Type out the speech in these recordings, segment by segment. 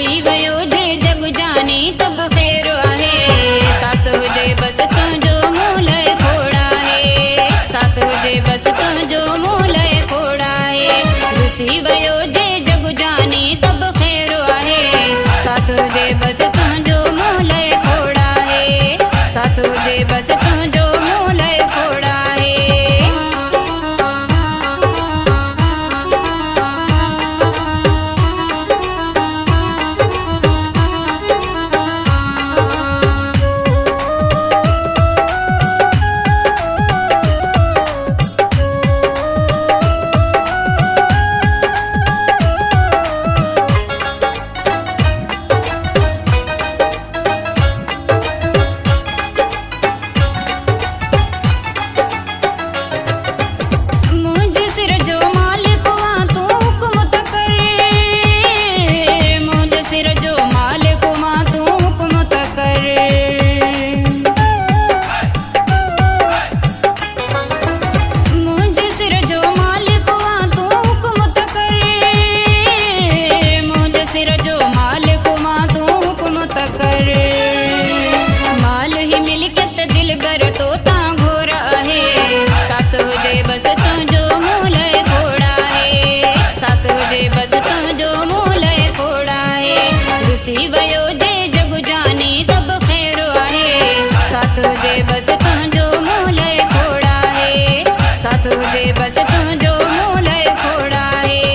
रुसी वयो जे जग जानी तब खैर आहे। साथ हुजे बस तुंहिंजो मूलय खोड़ा है। साथ हुजे बस तुंहिंजो मूलय खोड़ा है। रुसी वयो जे जग जानी तब खैर आहे। साथ हुजे बस तुंहिंजो मूलय खोड़ा है। साथ हुजे बस तुंहिंजो मूलय खोड़ा है। बस तुंहिंजो मूलय खोड़ा है। साथ हुजे बस तुंहिंजो मूलय खोड़ा है। रुसी वयो जे जग जानी तब खैर आहे। साथ हुजे बस तुंहिंजो मूलय खोड़ा है। साथ हुजे बस तुंहिंजो मूलय खोड़ा है।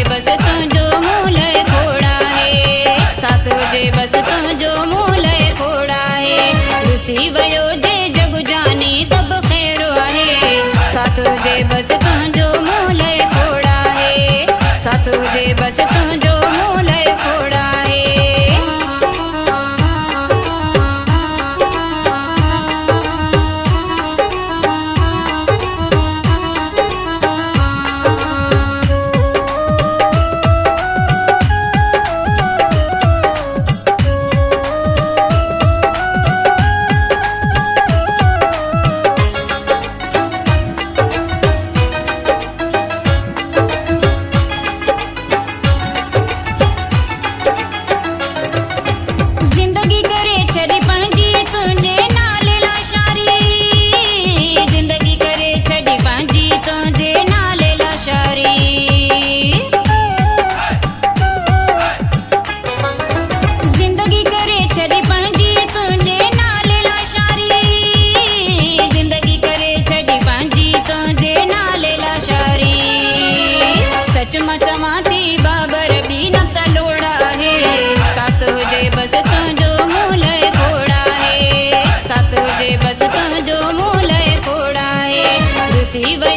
बस तुंहिंजो मूलय खोड़ा है। साथ हुजे बस तुंहिंजो मूलय खोड़ा है। रुसी वयो जे जग जानी तब खैर आहे। साथ हुजे बस तुंहिंजो मूलय खोड़ा है। साथ हुजे बस तुंहिंजो मूलय खोड़ा है। चमाती बाबर भी न कलोड़ा है। साथ हुजे बस तुंहिंजो मूलय खोड़ा है। साथ हुजे बस तुंहिंजो मूलय खोड़ा है। रुसी वयो